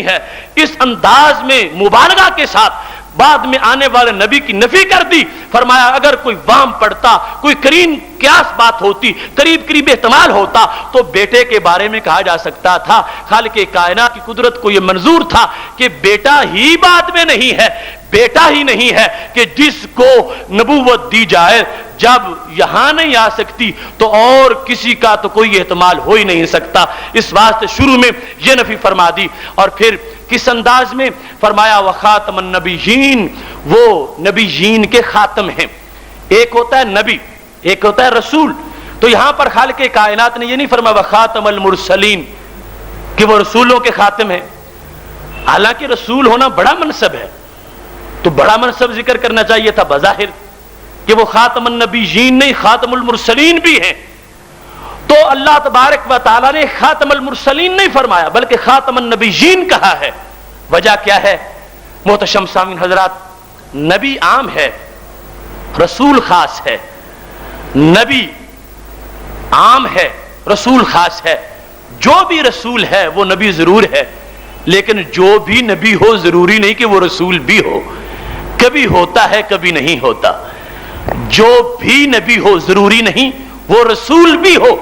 ہے، اس انداز میں مبالغہ کے ساتھ بعد میں آنے والے نبی کی نفی کر دی. فرمایا اگر کوئی وام پڑتا، کوئی قرین قیاس بات ہوتی، قریب احتمال ہوتا تو بیٹے کے بارے میں کہا جا سکتا تھا خالق کائنات کی قدرت کو یہ منظور تھا کہ بیٹا ہی بات میں نہیں ہے، بیٹا ہی نہیں ہے کہ جس کو نبوت دی جائے، جب یہاں نہیں آ سکتی تو اور کسی کا تو کوئی احتمال ہو ہی نہیں سکتا. اس واسطے شروع میں یہ نفی فرما دی. اور پھر کس انداز میں فرمایا وخاتم النبیین، وہ نبیین کے خاتم ہیں. ایک ہوتا ہے نبی، ایک ہوتا ہے رسول. تو یہاں پر خالق کائنات نے یہ نہیں فرمایا وخاتم المرسلین کہ وہ رسولوں کے خاتم ہیں. حالانکہ رسول ہونا بڑا منصب ہے، تو بڑا منصب ذکر کرنا چاہیے تھا بظاہر کہ وہ خاتم النبیین نہیں، خاتم المرسلین بھی ہیں. تو اللہ تبارک و تعالیٰ نے خاتم المرسلین نہیں فرمایا بلکہ خاتم النبیین کہا ہے. وجہ کیا ہے محتشم سامعین حضرات؟ نبی عام ہے، رسول خاص ہے. نبی عام ہے، رسول خاص ہے. جو بھی رسول ہے وہ نبی ضرور ہے، لیکن جو بھی نبی ہو ضروری نہیں کہ وہ رسول بھی ہو. کبھی ہوتا ہے کبھی نہیں ہوتا. جو بھی نبی ہو ضروری نہیں وہ رسول بھی ہو.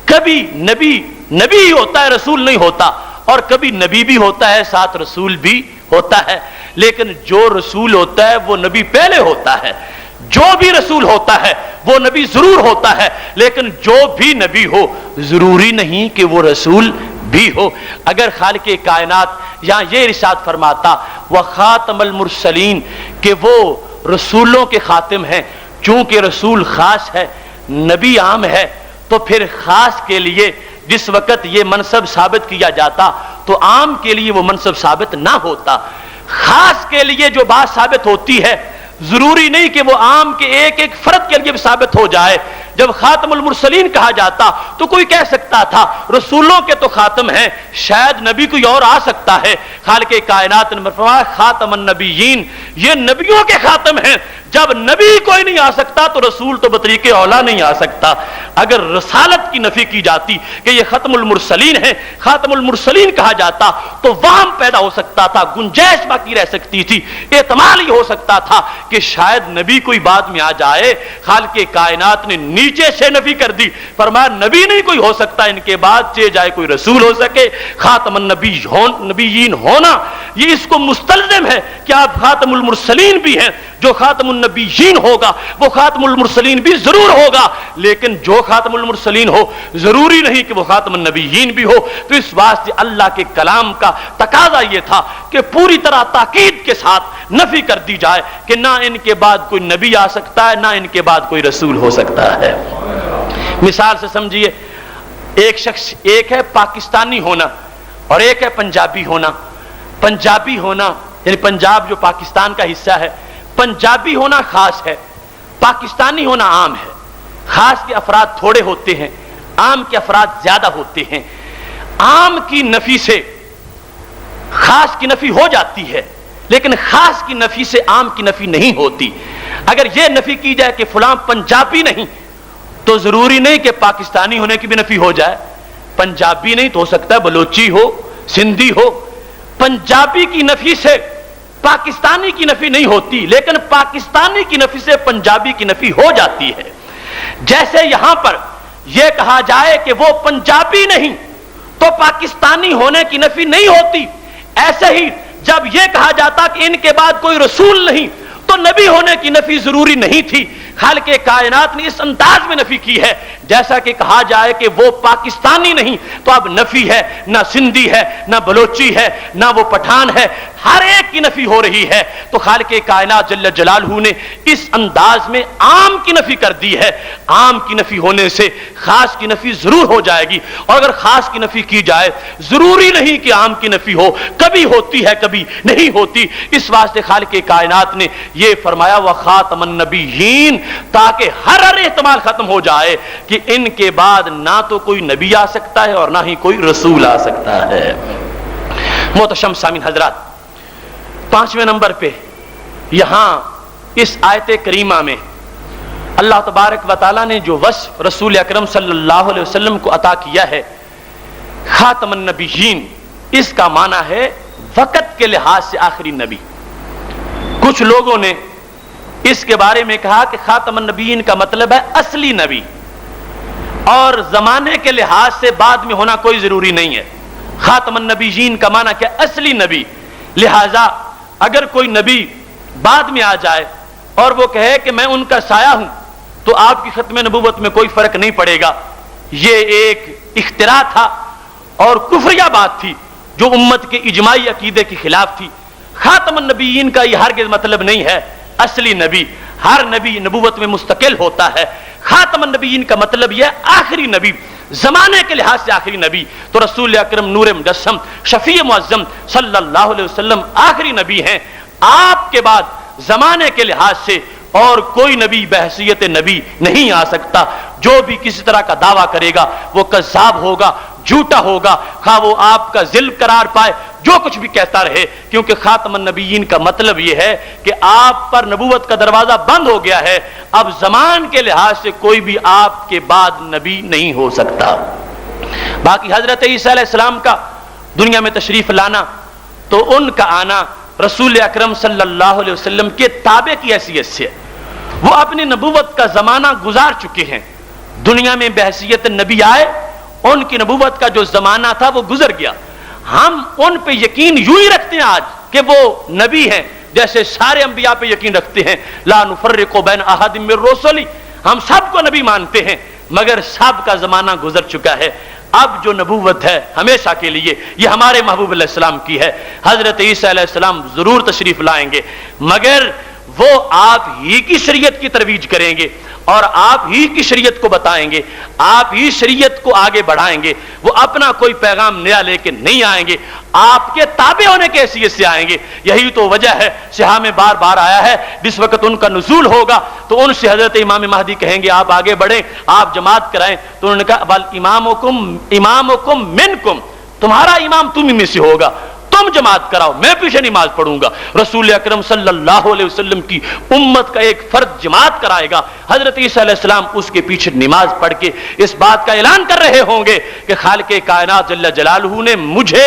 کبھی نبی ہوتا ہے رسول نہیں ہوتا، اور کبھی نبی بھی ہوتا ہے ساتھ رسول بھی ہوتا ہے. لیکن جو رسول ہوتا ہے وہ نبی پہلے ہوتا ہے. جو بھی رسول ہوتا ہے وہ نبی ضرور ہوتا ہے، لیکن جو بھی نبی ہو ضروری نہیں کہ وہ رسول بھی ہو. اگر خالق کائنات یہاں یہ ارشاد فرماتا وخاتم المرسلین کہ وہ رسولوں کے خاتم ہیں، چونکہ رسول خاص ہے، نبی عام ہے، تو پھر خاص کے لیے جس وقت یہ منصب ثابت کیا جاتا تو عام کے لیے وہ منصب ثابت نہ ہوتا. خاص کے لیے جو بات ثابت ہوتی ہے ضروری نہیں کہ وہ عام کے ایک ایک فرد کے لیے بھی ثابت ہو جائے. جب خاتم المرسلین کہا جاتا تو کوئی کہہ سکتا تھا رسولوں کے تو خاتم ہیں، شاید نبی کوئی اور آ سکتا ہے. خالق کائنات نے فرمایا خاتم النبیین، یہ نبیوں کے خاتم ہیں. جب نبی کوئی نہیں آ سکتا تو رسول تو بطریق اولا نہیں آ سکتا. اگر رسالت کی نفی کی جاتی کہ یہ ختم المرسلین ہے، خاتم المرسلین کہا جاتا تو وہم پیدا ہو سکتا تھا، گنجائش باقی رہ سکتی تھی، احتمال ہی ہو سکتا تھا کہ شاید نبی کوئی بعد میں آ جائے. خالق کائنات نے نیچے سے نفی کر دی، فرمایا نبی نہیں کوئی ہو سکتا ان کے بعد، چاہے جائے کوئی رسول ہو سکے. خاتم النبیین ہونا یہ اس کو مستلزم ہے کہ آپ خاتم المرسلین بھی ہیں. جو خاتم النبیین ہوگا وہ خاتم المرسلین بھی ضرور ہوگا، لیکن جو خاتم المرسلین ہو ضروری نہیں کہ وہ خاتم النبیین بھی ہو. تو اس واسطے اللہ کے کلام کا تقاضا یہ تھا کہ پوری طرح تاکید کے ساتھ نفی کر دی جائے کہ نہ ان کے بعد کوئی نبی آ سکتا ہے، نہ ان کے بعد کوئی رسول ہو سکتا ہے. مثال سے سمجھیے، ایک شخص، ایک ہے پاکستانی ہونا اور ایک ہے پنجابی ہونا. پنجابی ہونا یعنی پنجاب جو پاکستان کا حصہ ہے، پنجابی ہونا خاص ہے، پاکستانی ہونا عام ہے. خاص کے افراد تھوڑے ہوتے ہیں، عام کے افراد زیادہ ہوتے ہیں. عام کی نفی سے خاص کی نفی ہو جاتی ہے، لیکن خاص کی نفی سے عام کی نفی نہیں ہوتی. اگر یہ نفی کی جائے کہ فلاں پنجابی نہیں تو ضروری نہیں کہ پاکستانی ہونے کی بھی نفی ہو جائے. پنجابی نہیں تو ہو سکتا ہے بلوچی ہو، سندھی ہو. پنجابی کی نفی سے پاکستانی کی نفی نہیں ہوتی، لیکن پاکستانی کی نفی سے پنجابی کی نفی ہو جاتی ہے. جیسے یہاں پر یہ کہا جائے کہ وہ پنجابی نہیں تو پاکستانی ہونے کی نفی نہیں ہوتی. ایسے ہی جب یہ کہا جاتا کہ ان کے بعد کوئی رسول نہیں تو نبی ہونے کی نفی ضروری نہیں تھی. خالق کائنات نے اس انداز میں نفی کی ہے جیسا کہ کہا جائے کہ وہ پاکستانی نہیں تو اب نفی ہے، نہ سندھی ہے، نہ بلوچی ہے، نہ وہ پٹھان ہے، ہر ایک کی نفی ہو رہی ہے. تو خالق کائنات جل جلالہ نے اس انداز میں عام کی نفی کر دی ہے. عام کی نفی ہونے سے خاص کی نفی ضرور ہو جائے گی، اور اگر خاص کی نفی کی جائے ضروری نہیں کہ عام کی نفی ہو، کبھی ہوتی ہے کبھی نہیں ہوتی. اس واسطے خالق کائنات نے یہ فرمایا وخاتم النبیین، تاکہ ہر احتمال ختم ہو جائے کہ ان کے بعد نہ تو کوئی نبی آ سکتا ہے اور نہ ہی کوئی رسول آ سکتا ہے. محتشم سامعین حضرات، 5ویں نمبر پہ یہاں اس آیت کریمہ میں اللہ تبارک و تعالیٰ نے جو وصف رسول اکرم صلی اللہ علیہ وسلم کو عطا کیا ہے خاتم النبیین، اس کا معنی ہے وقت کے لحاظ سے آخری نبی۔ کچھ لوگوں نے اس کے بارے میں کہا کہ خاتم النبیین کا مطلب ہے اصلی نبی، اور زمانے کے لحاظ سے بعد میں ہونا کوئی ضروری نہیں ہے۔ خاتم النبیین کا معنی کیا؟ اصلی نبی۔ لہذا اگر کوئی نبی بعد میں آ جائے اور وہ کہے کہ میں ان کا سایہ ہوں تو آپ کی ختم نبوت میں کوئی فرق نہیں پڑے گا۔ یہ ایک اختراع تھا اور کفریہ بات تھی جو امت کے اجماعی عقیدے کے خلاف تھی۔ خاتم النبیین کا یہ ہرگز مطلب نہیں ہے اصلی نبی۔ ہر نبی نبوت میں مستقل ہوتا ہے۔ خاتم النبیین کا مطلب یہ آخری نبی، زمانے کے لحاظ سے آخری نبی۔ تو رسول اکرم نور مجسم شفیع معظم صلی اللہ علیہ وسلم آخری نبی ہیں۔ آپ کے بعد زمانے کے لحاظ سے اور کوئی نبی بحیثیت نبی نہیں آ سکتا۔ جو بھی کسی طرح کا دعویٰ کرے گا وہ کذاب ہوگا، جھوٹا ہوگا، خواہ وہ آپ کا ذل قرار پائے، جو کچھ بھی کہتا رہے، کیونکہ خاتم النبیین کا مطلب یہ ہے کہ آپ پر نبوت کا دروازہ بند ہو گیا ہے، اب زمان کے لحاظ سے کوئی بھی آپ کے بعد نبی نہیں ہو سکتا۔ باقی حضرت عیسیٰ علیہ السلام کا دنیا میں تشریف لانا، تو ان کا آنا رسول اکرم صلی اللہ علیہ وسلم کے تابع کی حیثیت سے، وہ اپنی نبوت کا زمانہ گزار چکے ہیں، دنیا میں بحیثیت نبی آئے، ان کی نبوت کا جو زمانہ تھا وہ گزر گیا۔ ہم ان پہ یقین یوں ہی رکھتے ہیں آج کہ وہ نبی ہیں، جیسے سارے انبیاء پہ یقین رکھتے ہیں، لا نفرق بین احد من رسلی، ہم سب کو نبی مانتے ہیں، مگر سب کا زمانہ گزر چکا ہے۔ اب جو نبوت ہے ہمیشہ کے لیے یہ ہمارے محبوب علیہ السلام کی ہے۔ حضرت عیسیٰ علیہ السلام ضرور تشریف لائیں گے، مگر وہ آپ ہی کی شریعت کی ترویج کریں گے اور آپ ہی کی شریعت کو بتائیں گے، آپ ہی شریعت کو آگے بڑھائیں گے۔ وہ اپنا کوئی پیغام نیا لے کے نہیں آئیں گے، آپ کے تابع ہونے کی حیثیت سے آئیں گے۔ یہی تو وجہ ہے صحاح میں بار بار آیا ہے، جس وقت ان کا نزول ہوگا تو ان سے حضرت امام مہدی کہیں گے آپ آگے بڑھیں، آپ جماعت کرائیں، تو انہوں نے کہا بل امامکم منکم، تمہارا امام تم ہی میں سے ہوگا، تم جماعت کراؤ، میں پیچھے نماز پڑھوں گا۔ رسول اکرم صلی اللہ علیہ وسلم کی امت کا ایک فرد جماعت کرائے گا، حضرت عیسیٰ علیہ السلام اس کے پیچھے نماز پڑھ کے اس بات کا اعلان کر رہے ہوں گے کہ خالق کائنات جل جلالہ نے مجھے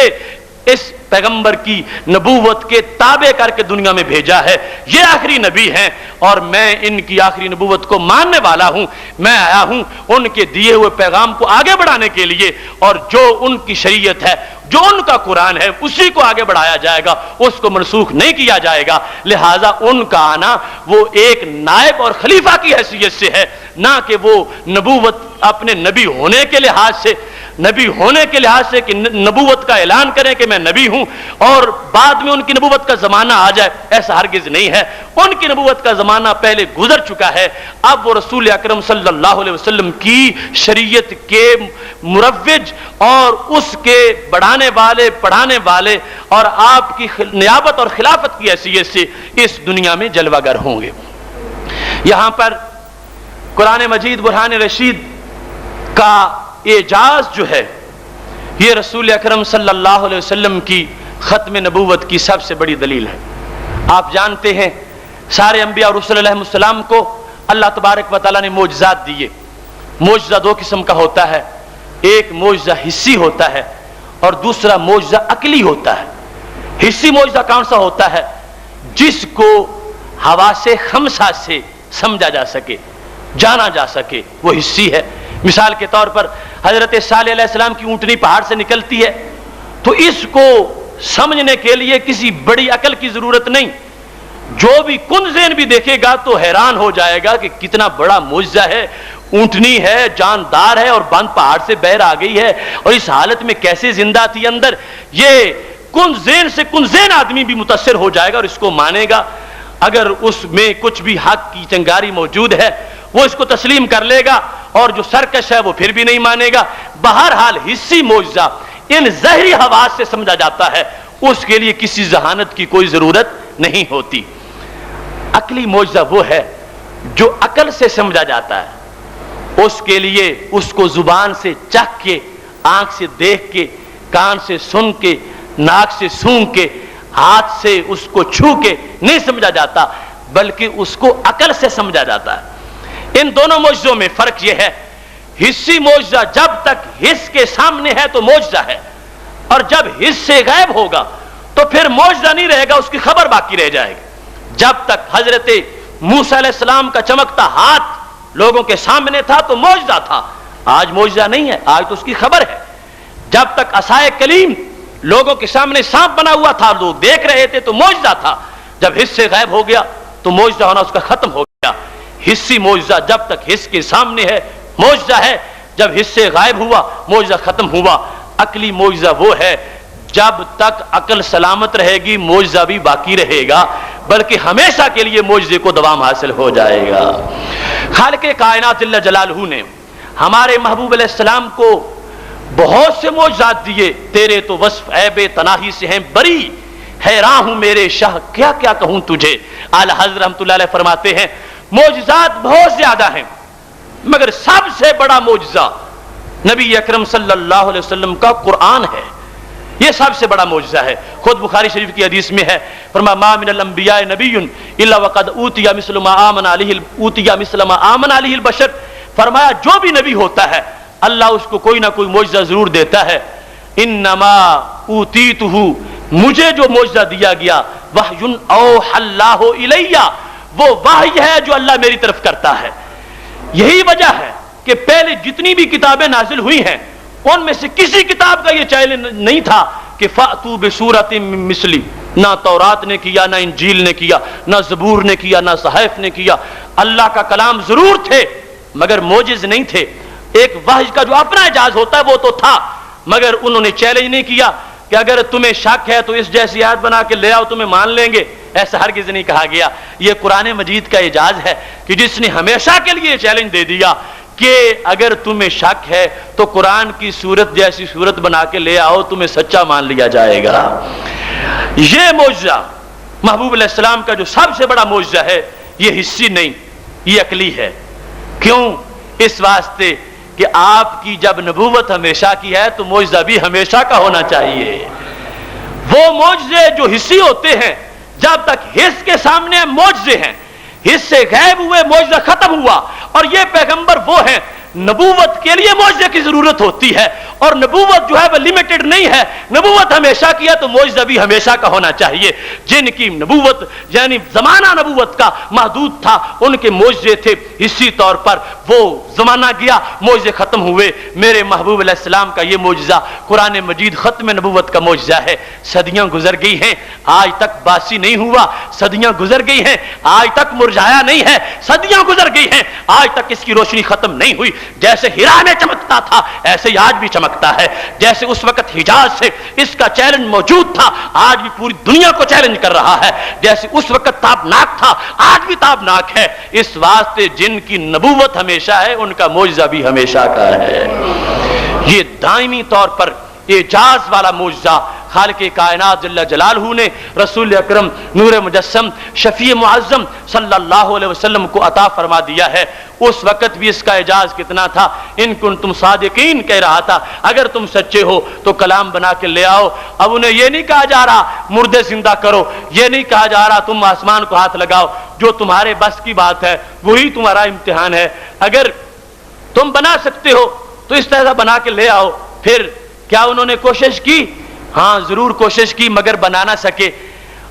اس پیغمبر کی نبوت کے تابع کر کے دنیا میں بھیجا ہے، یہ آخری نبی ہیں اور میں ان کی آخری نبوت کو ماننے والا ہوں۔ میں آیا ہوں ان کے دیے ہوئے پیغام کو آگے بڑھانے کے لیے، اور جو ان کی شریعت ہے، جو ان کا قرآن ہے، اسی کو آگے بڑھایا جائے گا، اس کو منسوخ نہیں کیا جائے گا۔ لہٰذا ان کا آنا وہ ایک نائب اور خلیفہ کی حیثیت سے ہے، نہ کہ وہ نبوت اپنے نبی ہونے کے لحاظ سے، نبی ہونے کے لحاظ سے کہ نبوت کا اعلان کریں کہ میں نبی ہوں اور بعد میں ان کی نبوت کا زمانہ آ جائے، ایسا ہرگز نہیں ہے۔ ان کی نبوت کا زمانہ پہلے گزر چکا ہے، اب وہ رسول اکرم صلی اللہ علیہ وسلم کی شریعت کے مروج اور اس کے بڑھانے والے، پڑھانے والے اور آپ کی نیابت اور خلافت کی حیثیت سے اس دنیا میں جلوہ گر ہوں گے۔ یہاں پر قرآن مجید برہان رشید کا اعجاز جو ہے، یہ رسول اکرم صلی اللہ علیہ وسلم کی ختم نبوت کی سب سے بڑی دلیل ہے۔ آپ جانتے ہیں سارے انبیاء اور رسول علیہ السلام کو اللہ تبارک و تعالیٰ نے معجزات دیے۔ معجزہ دو قسم کا ہوتا ہے، ایک معجزہ حسی ہوتا ہے اور دوسرا معجزہ عقلی ہوتا ہے۔ حسی معجزہ کون سا ہوتا ہے؟ جس کو حواس خمسہ سے سمجھا جا سکے، جانا جا سکے، وہ حسی ہے۔ مثال کے طور پر حضرت صالح علیہ السلام کی اونٹنی پہاڑ سے نکلتی ہے، تو اس کو سمجھنے کے لیے کسی بڑی عقل کی ضرورت نہیں، جو بھی کن ذہن بھی دیکھے گا تو حیران ہو جائے گا کہ کتنا بڑا معجزہ ہے، اونٹنی ہے، جاندار ہے اور بند پہاڑ سے بہر آ گئی ہے، اور اس حالت میں کیسے زندہ تھی اندر۔ یہ کن ذہن سے کن ذہن آدمی بھی متاثر ہو جائے گا اور اس کو مانے گا۔ اگر اس میں کچھ بھی حق کی چنگاری موجود ہے وہ اس کو تسلیم کر لے گا، اور جو سرکش ہے وہ پھر بھی نہیں مانے گا۔ بہرحال حسی معجزہ ان ظاہری حواس سے سمجھا جاتا ہے، اس کے لیے کسی ذہانت کی کوئی ضرورت نہیں ہوتی۔ عقلی معجزہ وہ ہے جو عقل سے سمجھا جاتا ہے، اس کے لیے اس کو زبان سے چکھ کے، آنکھ سے دیکھ کے، کان سے سن کے، ناک سے سونگھ کے، ہاتھ سے اس کو چھو کے نہیں سمجھا جاتا، بلکہ اس کو عقل سے سمجھا جاتا ہے۔ ان دونوں معجزوں میں فرق یہ ہے، حسی معجزہ جب تک حس کے سامنے ہے تو معجزہ ہے، اور جب حس سے غائب ہوگا تو پھر معجزہ نہیں رہے گا, اس کی خبر باقی رہ جائے گی. جب تک حضرت موسیٰ علیہ السلام کا چمکتا ہاتھ لوگوں کے سامنے تھا تو معجزہ تھا, آج معجزہ نہیں ہے, آج تو اس کی خبر ہے. جب تک عصائے کلیم لوگوں کے سامنے سانپ بنا ہوا تھا, لوگ دیکھ رہے تھے تو معجزہ تھا. جب حص سے غائب ہو گیا تو معجزہ ہونا اس کا ختم ہو گیا. حصی معجزہ جب تک حص کے سامنے ہے معجزہ ہے, جب حص سے غائب ہوا معجزہ ختم ہوا. عقلی معجزہ وہ ہے جب تک عقل سلامت رہے گی معجزہ بھی باقی رہے گا, بلکہ ہمیشہ کے لیے معجزے کو دوام حاصل ہو جائے گا. خالق کائنات جل جلالہ نے ہمارے محبوب علیہ السلام کو بہت سے معجزات دیے. تیرے تو وصف عیب تناہی سے ہیں بری, حیران ہوں میرے شاہ کیا کیا کہوں تجھے. اعلی حضرت رحمۃ اللہ علیہ فرماتے ہیں معجزات بہت زیادہ ہیں, مگر سب سے بڑا معجزہ نبی اکرم صلی اللہ علیہ وسلم کا قرآن ہے. یہ سب سے بڑا معجزہ ہے. خود بخاری شریف کی حدیث میں ہے, فرمایا ما من الانبیاء نبی الا وقد اوتی مثل ما آمن علیہ البشر. فرمایا جو بھی نبی ہوتا ہے اللہ اس کو کوئی نہ کوئی معجزہ ضرور دیتا ہے. انما اوتیتہ, مجھے جو معجزہ دیا گیا, وحی اوحی اللہ الیہ, وہ وحی ہے جو اللہ میری طرف کرتا ہے. یہی وجہ ہے کہ پہلے جتنی بھی کتابیں نازل ہوئی ہیں ان میں سے کسی کتاب کا یہ چیلنج نہیں تھا کہ فأتوا بسورۃ من مثلی. نہ تورات نے کیا, نہ انجیل نے کیا, نہ زبور نے کیا, نہ صحائف نے کیا. اللہ کا کلام ضرور تھے مگر معجز نہیں تھے. ایک وحی کا جو اپنا اعجاز ہوتا ہے وہ تو تھا, مگر انہوں نے چیلنج نہیں کیا کہ اگر تمہیں شک ہے تو اس جیسی آیت بنا کے لے آؤ تمہیں مان لیں گے. ایسا ہرگز نہیں کہا گیا. یہ قرآن مجید کا اعجاز ہے کہ جس نے ہمیشہ کے لیے چیلنج دے دیا کہ اگر تمہیں شک ہے تو قرآن کی صورت جیسی صورت بنا کے لے آؤ, تمہیں سچا مان لیا جائے گا. یہ معجزہ محبوب علیہ السلام کا جو سب سے بڑا معجزہ ہے یہ حصی نہیں, یہ عقلی ہے. کیوں؟ اس واسطے کہ آپ کی جب نبوت ہمیشہ کی ہے تو معجزہ بھی ہمیشہ کا ہونا چاہیے. وہ معجزے جو حصی ہوتے ہیں جب تک حص کے سامنے معجزے ہیں, حص سے غائب ہوئے معجزہ ختم ہوا. اور یہ پیغمبر وہ ہیں, نبوت کے لیے معجزے کی ضرورت ہوتی ہے اور نبوت جو ہے وہ لمیٹڈ نہیں ہے, نبوت ہمیشہ کی ہے تو معجزہ بھی ہمیشہ کا ہونا چاہیے. جن کی نبوت یعنی زمانہ نبوت کا محدود تھا ان کے معجزے تھے حصی طور پر, وہ زمانہ گیا معجزے ختم ہوئے. میرے محبوب علیہ السلام کا یہ معجزہ قرآن مجید ختم نبوت کا معجزہ ہے. صدیاں گزر گئی ہیں آج تک باسی نہیں ہوا, صدیاں گزر گئی ہیں آج تک مرجھایا نہیں ہے, صدیاں گزر گئی ہیں آج تک اس کی روشنی ختم نہیں ہوئی. جیسے ہیرا میں چمکتا تھا ایسے ہی آج بھی چمکتا ہے. جیسے اس وقت حجاز سے اس کا چیلنج موجود تھا آج بھی پوری دنیا کو چیلنج کر رہا ہے. جیسے اس وقت تابناک تھا آج بھی تابناک ہے. اس واسطے جن کی نبوت ہمیشہ ہے ان کا معجزہ بھی ہمیشہ کا ہے. یہ دائمی طور پر اعجاز والا معجزہ خالق کائنات جل جلالہ نے رسول اکرم نور مجسم شفیع معظم صلی اللہ علیہ وسلم کو عطا فرما دیا ہے. اس وقت بھی اس کا اعجاز کتنا تھا. ان کنتم صادقین کہہ رہا تھا اگر تم سچے ہو تو کلام بنا کے لے آؤ. اب انہیں یہ نہیں کہا جا رہا مردے زندہ کرو, یہ نہیں کہا جا رہا تم آسمان کو ہاتھ لگاؤ, جو تمہارے بس کی بات ہے وہی تمہارا امتحان ہے. اگر تم بنا سکتے ہو تو اس طرح بنا کے لے آؤ. پھر کیا انہوں نے کوشش کی؟ ہاں ضرور کوشش کی مگر بنا نہ سکے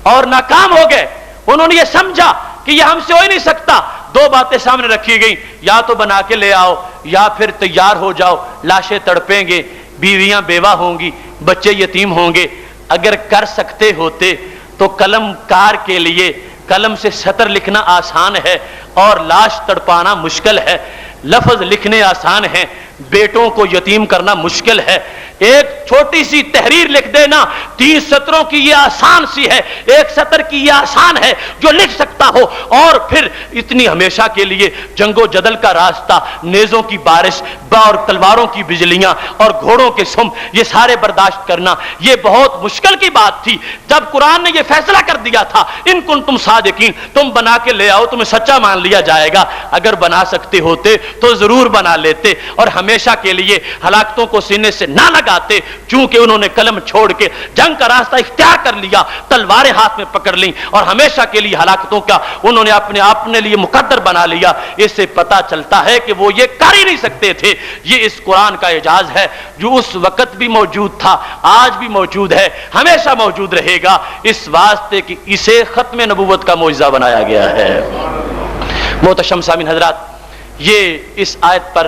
اور ناکام ہو گئے. انہوں نے یہ سمجھا کہ یہ ہم سے ہو ہی نہیں سکتا. دو باتیں سامنے رکھی گئی, یا تو بنا کے لے آؤ یا پھر تیار ہو جاؤ, لاشیں تڑپیں گے, بیویاں بیوہ ہوں گی, بچے یتیم ہوں گے. اگر کر سکتے ہوتے تو قلم کار کے لیے قلم سے سطر لکھنا آسان ہے اور لاش تڑپانا مشکل ہے. لفظ لکھنے آسان ہیں, بیٹوں کو یتیم کرنا مشکل ہے. ایک چھوٹی سی تحریر لکھ دینا 30 سطروں کی یہ آسان سی ہے, ایک سطر کی یہ آسان ہے جو لکھ سکتا ہو. اور پھر اتنی ہمیشہ کے لیے جنگ و جدل کا راستہ, نیزوں کی بارش اور تلواروں کی بجلیاں اور گھوڑوں کے سم, یہ سارے برداشت کرنا یہ بہت مشکل کی بات تھی. جب قرآن نے یہ فیصلہ کر دیا تھا ان کنتم صادقین, تم بنا کے لے آؤ تمہیں سچا مان لیا جائے گا. اگر بنا سکتے ہوتے تو ضرور بنا لیتے اور ہمیشہ کے لیے ہلاکتوں کو سینے سے نہ لگا گاتے, چونکہ انہوں نے قلم چھوڑ کے جنگ کا راستہ اختیار کر لیا, تلواریں ہاتھ میں پکڑ لیں اور ہمیشہ کے لیے ہلاکتوں کا انہوں نے اپنے لیے مقدر بنا لیا. اس سے پتہ چلتا ہے کہ وہ یہ کر ہی نہیں سکتے تھے. یہ اس قرآن کا اعجاز ہے جو اس وقت بھی موجود تھا, آج بھی موجود ہے, ہمیشہ موجود رہے گا, اس واسطے کہ اسے ختم نبوت کا معجزہ بنایا گیا ہے. محتشم سامعین حضرات, یہ اس آیت پر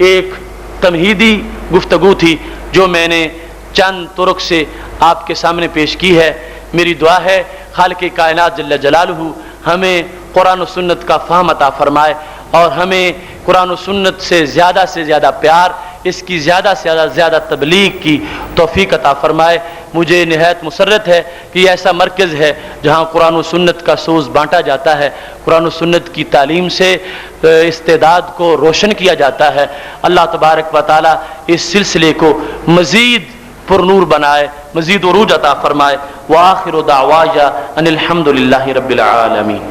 ایک تمہیدی گفتگو تھی جو میں نے چند طرق سے آپ کے سامنے پیش کی ہے. میری دعا ہے خالق کائنات جل جلالہ ہمیں قرآن و سنت کا فہم عطا فرمائے اور ہمیں قرآن و سنت سے زیادہ پیار, اس کی زیادہ سے زیادہ تبلیغ کی توفیق عطا فرمائے. مجھے نہایت مسرت ہے کہ یہ ایسا مرکز ہے جہاں قرآن و سنت کا سوز بانٹا جاتا ہے, قرآن و سنت کی تعلیم سے استعداد کو روشن کیا جاتا ہے. اللہ تبارک و تعالی اس سلسلے کو مزید پر نور بنائے, مزید عروج عطا فرمائے. وآخر دعوایا ان الحمد للہ رب العالمین.